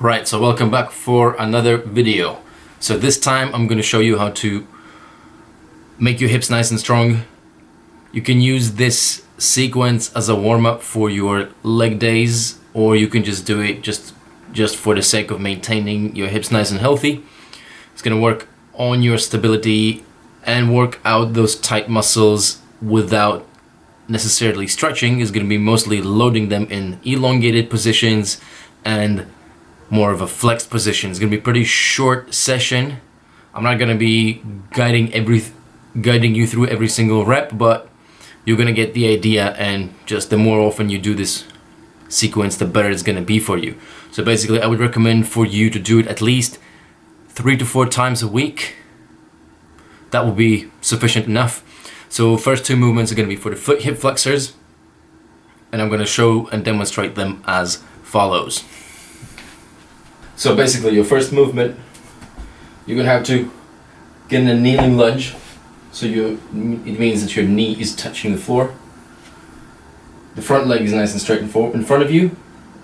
Right, so welcome back for another video. So this time I'm going to show you how to make your hips nice and strong. You can use this sequence as a warm-up for your leg days, or you can just do it just for the sake of maintaining your hips nice and healthy. It's going to work on your stability and work out those tight muscles without necessarily stretching. It's going to be mostly loading them in elongated positions and more of a flexed position. It's going to be a pretty short session. I'm not going to be guiding you through every single rep, but you're going to get the idea, and just the more often you do this sequence, the better it's going to be for you. So basically I would recommend for you to do it at least 3 to 4 times a week. That will be sufficient enough. So first 2 movements are going to be for the foot hip flexors, and I'm going to show and demonstrate them as follows. So basically your first movement, you're going to have to get in a kneeling lunge. So it means that your knee is touching the floor. The front leg is nice and straight and in front of you.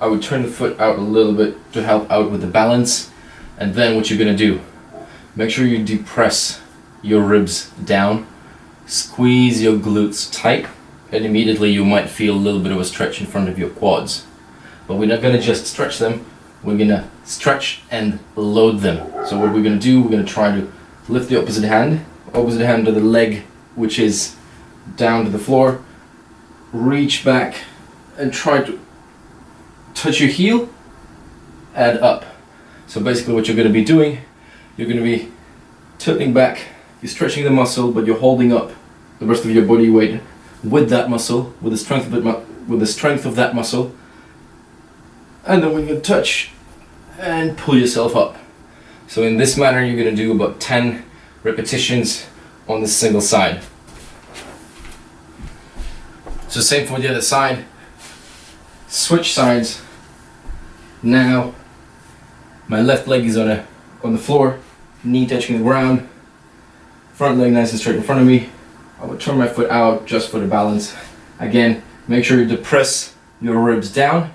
I would turn the foot out a little bit to help out with the balance. And then what you're going to do, make sure you depress your ribs down, squeeze your glutes tight, and immediately you might feel a little bit of a stretch in front of your quads. But we're not going to just stretch them, we're going to stretch and load them. So what we're going to do, we're going to try to lift the opposite hand to the leg, which is down to the floor. Reach back and try to touch your heel and up. So basically what you're going to be doing, you're going to be tilting back, you're stretching the muscle, but you're holding up the rest of your body weight with that muscle, with the strength of that muscle. And then when you touch and pull yourself up. So in this manner you're going to do about 10 repetitions on the single side. So same for the other side. Switch sides. Now my left leg is on the floor, knee touching the ground, front leg nice and straight in front of me. I would turn my foot out just for the balance. Again, make sure you depress your ribs down,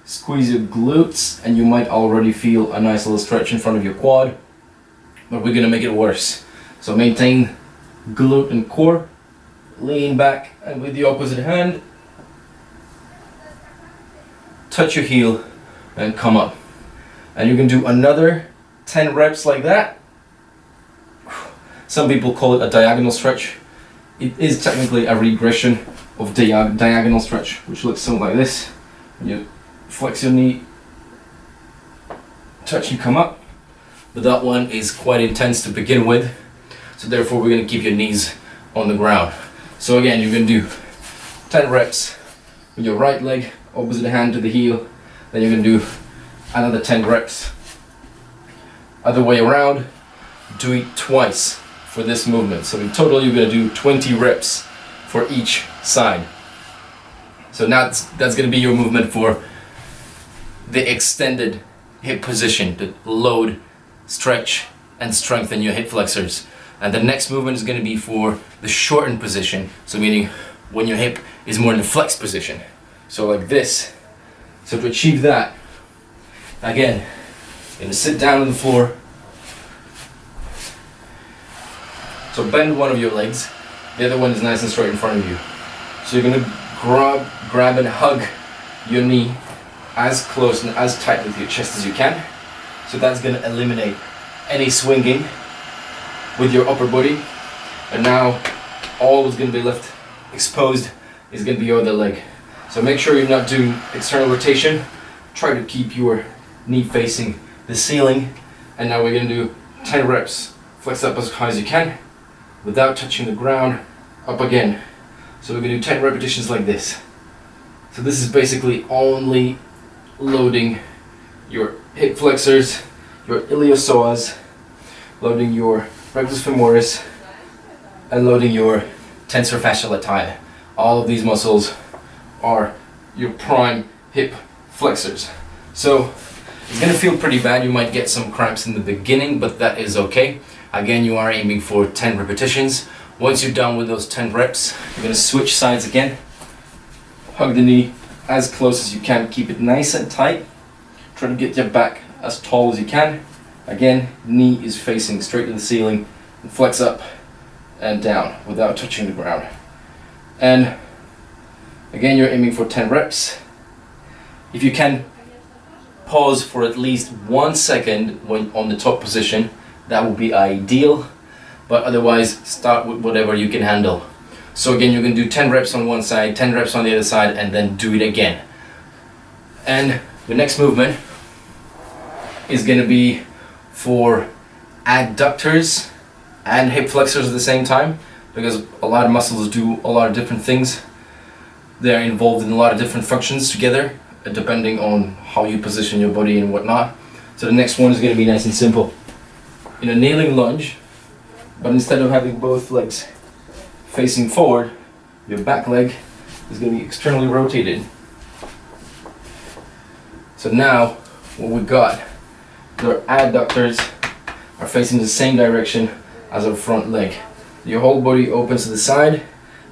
squeeze your glutes, and you might already feel a nice little stretch in front of your quad, but we're gonna make it worse. So maintain glute and core, lean back, and with the opposite hand, touch your heel and come up. And you can do another 10 reps like that. Some people call it a diagonal stretch. It is technically a regression of diagonal stretch, which looks something like this. When you flex your knee, touch and come up. But that one is quite intense to begin with, so therefore we're going to keep your knees on the ground. So again, you're going to do 10 reps with your right leg, opposite hand to the heel. Then you're going to do another 10 reps other way around. Do it twice for this movement. So in total you're going to do 20 reps for each side. So now that's going to be your movement for the extended hip position, to load, stretch and strengthen your hip flexors. And the next movement is going to be for the shortened position, so meaning when your hip is more in the flexed position, so like this. So to achieve that, again, you're going to sit down on the floor. So bend one of your legs, the other one is nice and straight in front of you. So you're going to grab and hug your knee as close and as tight with your chest as you can. So that's going to eliminate any swinging with your upper body. And now all is going to be left exposed is going to be your other leg. So make sure you're not doing external rotation. Try to keep your knee facing the ceiling. And now we're going to do 10 reps. Flex up as high as you can without touching the ground. Up again. So we're going to do 10 repetitions like this. So this is basically only loading your hip flexors, your iliopsoas, loading your rectus femoris, and loading your tensor fasciae latae. All of these muscles are your prime hip flexors. So it's going to feel pretty bad. You might get some cramps in the beginning, but that is okay. Again, you are aiming for 10 repetitions. Once you're done with those 10 reps, you're going to switch sides again. Hug the knee as close as you can. Keep it nice and tight. Try to get your back as tall as you can. Again, knee is facing straight to the ceiling, and flex up and down without touching the ground. And again, you're aiming for 10 reps. If you can, pause for at least 1 second when on the top position. That would be ideal, but otherwise start with whatever you can handle. So again, you're going to do 10 reps on one side, 10 reps on the other side, and then do it again. And the next movement is going to be for adductors and hip flexors at the same time, because a lot of muscles do a lot of different things. They're involved in a lot of different functions together, depending on how you position your body and whatnot. So the next one is going to be nice and simple. In a kneeling lunge, but instead of having both legs facing forward, your back leg is going to be externally rotated. So now what we got, your adductors are facing the same direction as our front leg. Your whole body opens to the side.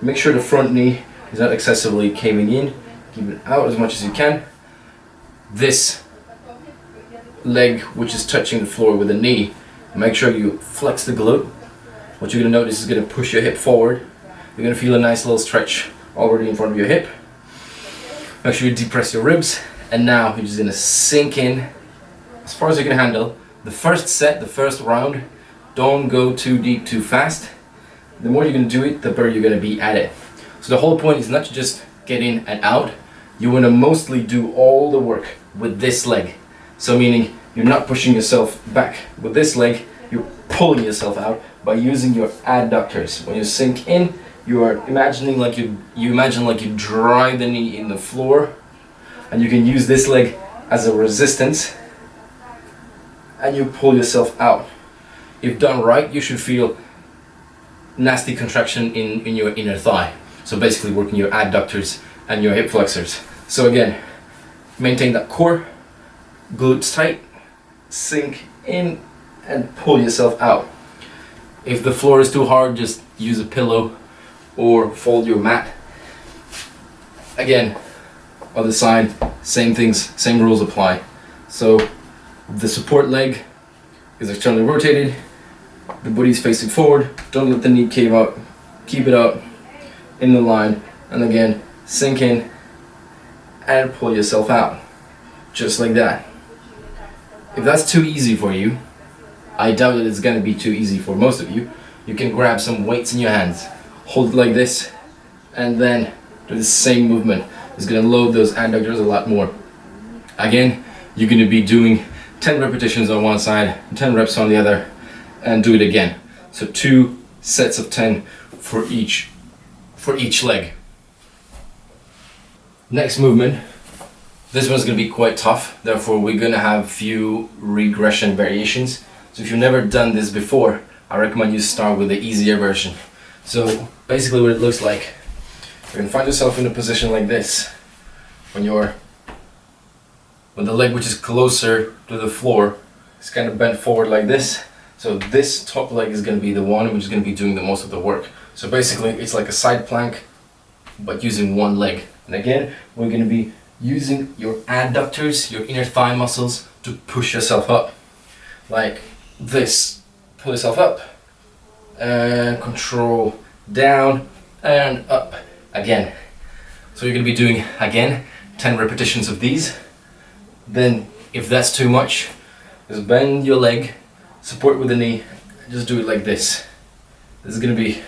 Make sure the front knee is not excessively caving in. Keep it out as much as you can. This leg, which is touching the floor with the knee, make sure you flex the glute. What you're going to notice is going to push your hip forward. You're going to feel a nice little stretch already in front of your hip. Make sure you depress your ribs. And now you're just going to sink in as far as you can handle. The first set, the first round, don't go too deep too fast. The more you're going to do it, the better you're going to be at it. So the whole point is not to just get in and out. You want to mostly do all the work with this leg. So meaning you're not pushing yourself back with this leg, you're pulling yourself out by using your adductors. When you sink in, you are imagining like you imagine like you drive the knee in the floor, and you can use this leg as a resistance, and you pull yourself out. If done right, you should feel nasty contraction in your inner thigh. So basically working your adductors and your hip flexors. So again, maintain that core, glutes tight, sink in and pull yourself out. If the floor is too hard, just use a pillow or fold your mat. Again, other side, same things, same rules apply. So the support leg is externally rotated, the body is facing forward, don't let the knee cave out, keep it up in the line, and again, sink in and pull yourself out, just like that. If that's too easy for you, I doubt that it's going to be too easy for most of you, you can grab some weights in your hands, hold it like this, and then do the same movement. It's going to load those adductors a lot more. Again, you're going to be doing 10 repetitions on one side, 10 reps on the other, and do it again. So 2 sets of 10 for each leg. Next movement, this one's going to be quite tough, therefore we're going to have a few regression variations. So if you've never done this before, I recommend you start with the easier version. So basically what it looks like, you can find yourself in a position like this, when the leg which is closer to the floor is kind of bent forward like this. So this top leg is going to be the one which is going to be doing the most of the work. So basically it's like a side plank, but using one leg. And again, we're going to be using your adductors, your inner thigh muscles, to push yourself up. Like this. Pull yourself up, and control down, and up again. So you're going to be doing, again, 10 repetitions of these. Then, if that's too much, just bend your leg, support with the knee, and just do it like this. This is going to be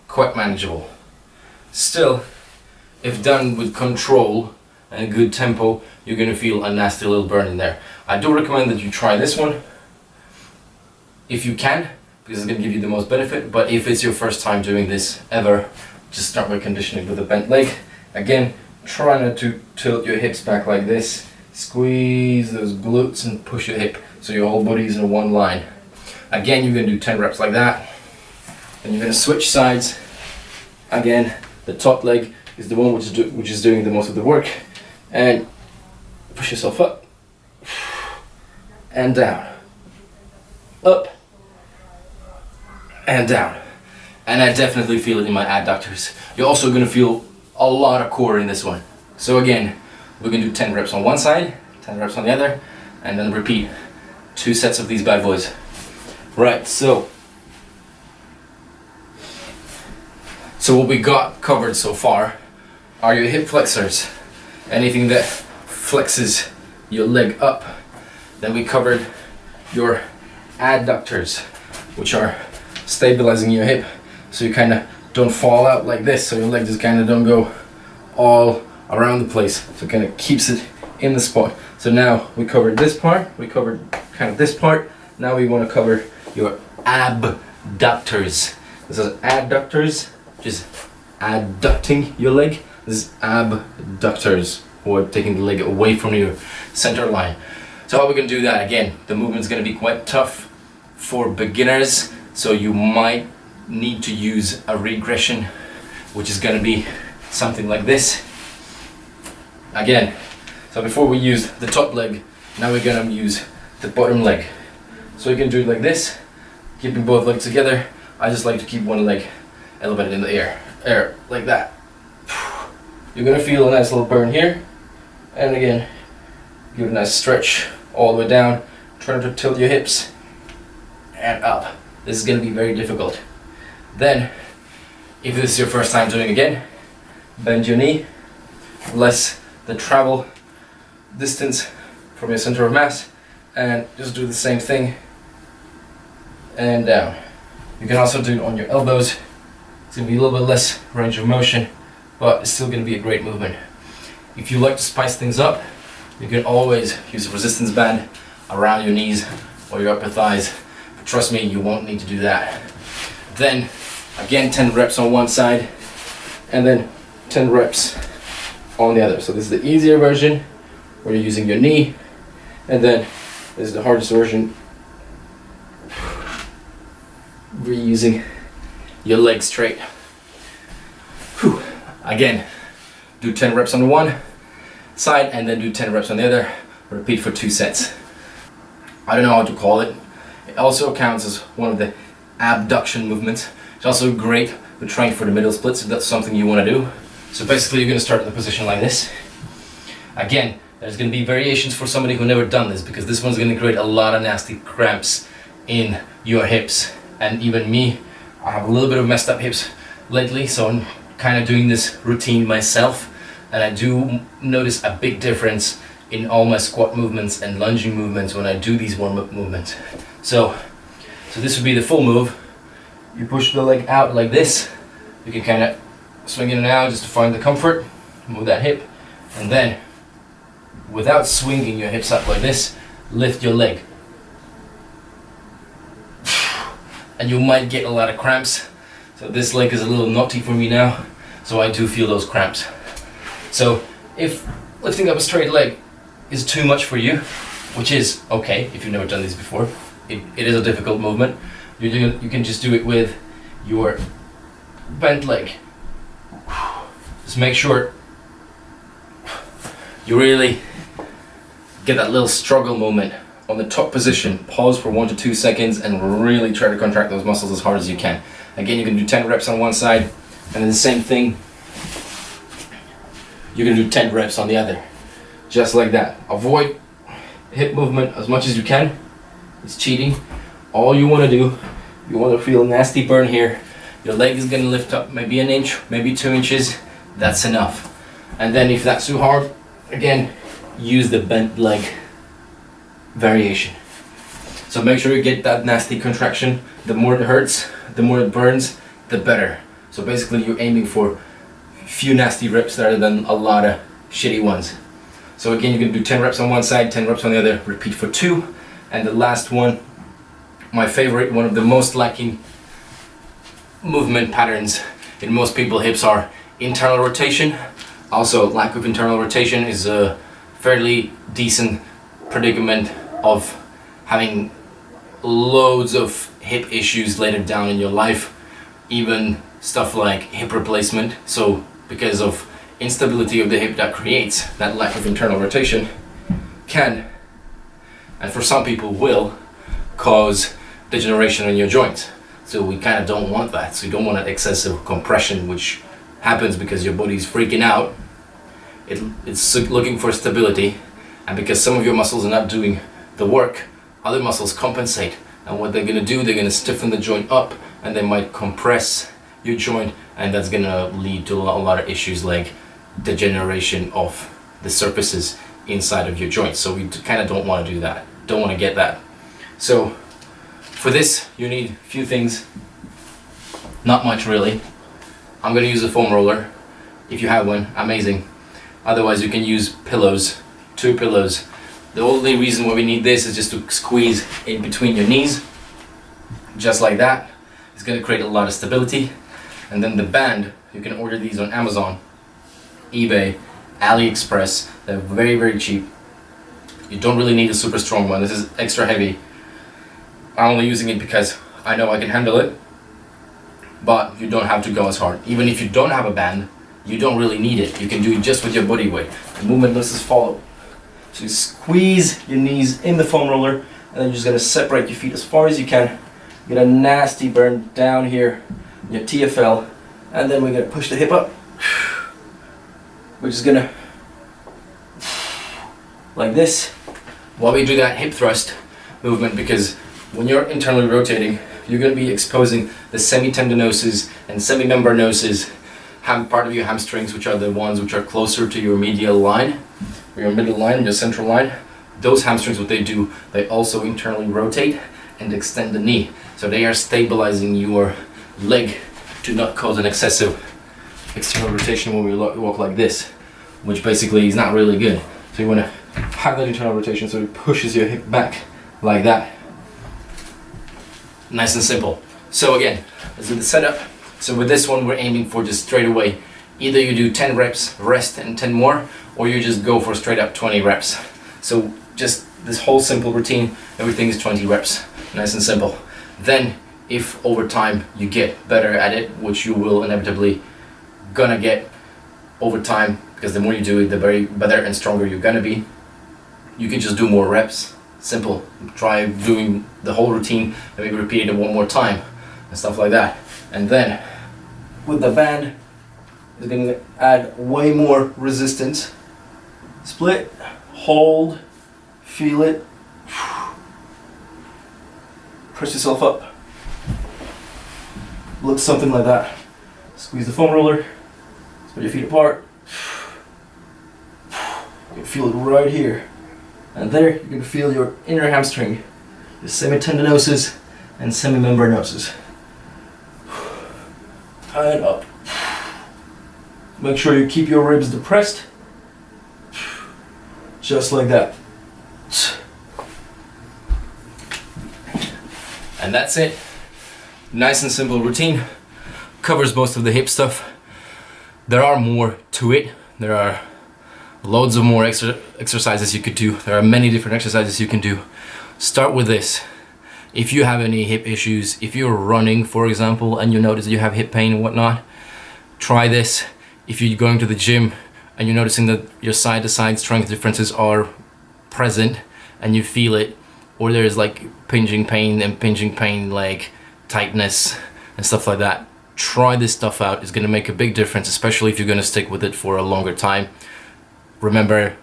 quite manageable. Still, if done with control and a good tempo, you're going to feel a nasty little burn in there. I do recommend that you try this one if you can, because it's going to give you the most benefit. But if it's your first time doing this ever, just start by conditioning with a bent leg. Again, try not to tilt your hips back like this. Squeeze those glutes and push your hip so your whole body is in one line. Again, you're going to do 10 reps like that. And you're going to switch sides. Again, the top leg is the one which is doing the most of the work. And push yourself up and down, up and down. And I definitely feel it in my adductors. You're also going to feel a lot of core in this one. So again, we're going to do 10 reps on one side, 10 reps on the other, and then repeat 2 sets of these bad boys. Right, so what we got covered so far are your hip flexors, anything that flexes your leg up. Then we covered your adductors, which are stabilizing your hip so you kind of don't fall out like this, so your leg just kind of don't go all around the place, so it kind of keeps it in the spot. So now we covered this part, we covered kind of this part. Now we want to cover your abductors. This is adductors, just adducting your leg. This is abductors, or taking the leg away from your center line. So how we're going to do that, again, the movement's going to be quite tough for beginners, so you might need to use a regression, which is going to be something like this. Again, so before we use the top leg, now we're going to use the bottom leg. So you can do it like this, keeping both legs together. I just like to keep one leg elevated in the air, like that. You're going to feel a nice little burn here, and again, give it a nice stretch all the way down. Try to tilt your hips and up. This is going to be very difficult. Then, if this is your first time doing it again, bend your knee, less the travel distance from your center of mass, and just do the same thing and down. You can also do it on your elbows. It's going to be a little bit less range of motion, but it's still going to be a great movement. If you like to spice things up, you can always use a resistance band around your knees or your upper thighs. But trust me, you won't need to do that. Then, again, 10 reps on one side, and then 10 reps on the other. So this is the easier version, where you're using your knee, and then this is the hardest version, where you're using your leg straight. Whew. Again, do 10 reps on the one side and then do 10 reps on the other. Repeat for 2 sets. I don't know how to call it. It also counts as one of the abduction movements. It's also great for training for the middle splits if that's something you want to do. So basically you're going to start in the position like this. Again, there's going to be variations for somebody who never done this, because this one's going to create a lot of nasty cramps in your hips. And even me, I have a little bit of messed up hips lately, so I'm kind of doing this routine myself, and I do notice a big difference in all my squat movements and lunging movements when I do these warm-up movements. So this would be the full move. You push the leg out like this. You can kind of swing in and out just to find the comfort. Move that hip, and then without swinging your hips up like this, lift your leg. And you might get a lot of cramps. So this leg is a little knotty for me now, so I do feel those cramps. So if lifting up a straight leg is too much for you, which is okay if you've never done this before, it is a difficult movement, you can just do it with your bent leg. Just make sure you really get that little struggle moment on the top position. Pause for 1 to 2 seconds and really try to contract those muscles as hard as you can. Again, you can do 10 reps on one side, and then the same thing, you can do 10 reps on the other. Just like that. Avoid hip movement as much as you can. It's cheating. All you want to do, you want to feel a nasty burn here. Your leg is going to lift up maybe an inch, maybe 2 inches. That's enough. And then if that's too hard, again, use the bent leg variation. So make sure you get that nasty contraction. The more it hurts, the more it burns, the better. So basically you're aiming for few nasty reps rather than a lot of shitty ones. So again, you can do 10 reps on one side, 10 reps on the other, repeat for 2. And the last one, my favorite, one of the most lacking movement patterns in most people's hips are internal rotation. Also, lack of internal rotation is a fairly decent predicament of having loads of hip issues later down in your life, even stuff like hip replacement. So because of instability of the hip that creates that lack of internal rotation can, and for some people will, cause degeneration in your joints. So we kind of don't want that. So you don't want that excessive compression, which happens because your body's freaking out. It's looking for stability, And because some of your muscles are not doing the work, other muscles compensate. And what they're gonna do, they're gonna stiffen the joint up, and they might compress your joint, and that's gonna lead to a lot of issues like degeneration of the surfaces inside of your joint. So we kind of don't want to do that, don't want to get that. So for this you need a few things, not much really. I'm going to use a foam roller. If you have one, amazing. Otherwise you can use pillows, 2 pillows. The only reason why we need this is just to squeeze in between your knees, just like that. It's going to create a lot of stability. And then the band, you can order these on Amazon, eBay, AliExpress. They're very, very cheap. You don't really need a super strong one. This is extra heavy. I'm only using it because I know I can handle it, but you don't have to go as hard. Even if you don't have a band, you don't really need it. You can do it just with your body weight. The movement must just follow. So you squeeze your knees in the foam roller, and then you're just gonna separate your feet as far as you can. Get a nasty burn down here, your TFL, and then we're gonna push the hip up. We're just gonna, like this, while we do that hip thrust movement, because when you're internally rotating, you're going to be exposing the semitendinosus and semimembranosus, part of your hamstrings, which are the ones which are closer to your medial line, or your middle line, your central line. Those hamstrings, what they do, they also internally rotate and extend the knee. So they are stabilizing your leg to not cause an excessive external rotation when we walk like this, which basically is not really good. So you want to have that internal rotation so it pushes your hip back like that. Nice and simple. So again, let's do the setup. So with this one, we're aiming for just straight away. Either you do 10 reps, rest, and 10 more, or you just go for straight up 20 reps. So just this whole simple routine, everything is 20 reps. Nice and simple. Then, if over time you get better at it, which you will inevitably gonna get over time, because the more you do it, the better and stronger you're gonna be, you can just do more reps. Simple. Try doing the whole routine and maybe repeat it one more time and stuff like that. And then with the band, it's going to add way more resistance. Split, hold, feel it, press yourself up. Looks something like that. Squeeze the foam roller, spread your feet apart. You can feel it right here. And there, you can feel your inner hamstring, your semitendinosus and semimembranosus. And up. Make sure you keep your ribs depressed. Just like that. And that's it. Nice and simple routine. Covers most of the hip stuff. There are more to it. There are loads of more exercises you could do. There are many different exercises you can do. Start with this. If you have any hip issues, if you're running, for example, and you notice you have hip pain and whatnot, try this. If you're going to the gym and you're noticing that your side-to-side strength differences are present and you feel it, or there's like pinching pain, like tightness and stuff like that, try this stuff out. It's going to make a big difference, especially if you're going to stick with it for a longer time. Remember,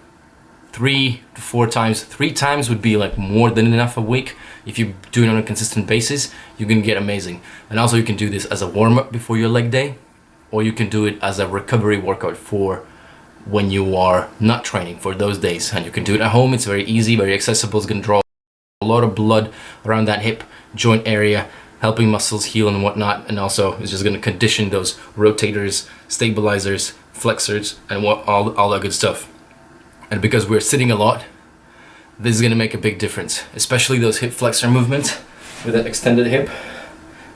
3 to 4 times. 3 times would be like more than enough a week. If you do it on a consistent basis, you can get amazing. And also you can do this as a warm-up before your leg day, or you can do it as a recovery workout for when you are not training, for those days. And you can do it at home. It's very easy, very accessible. It's going to draw a lot of blood around that hip joint area, helping muscles heal and whatnot. And also it's just going to condition those rotators, stabilizers, flexors, and all that good stuff. And because we're sitting a lot, this is going to make a big difference, especially those hip flexor movements with that extended hip.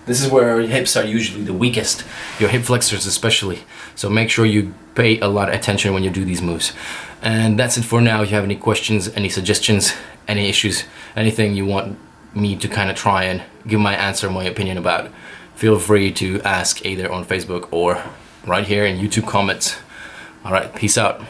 This is where our hips are usually the weakest, your hip flexors especially. So make sure you pay a lot of attention when you do these moves. And that's it for now. If you have any questions, any suggestions, any issues, anything you want me to kind of try and give my answer, my opinion about, feel free to ask either on Facebook or right here in YouTube comments. All right, peace out.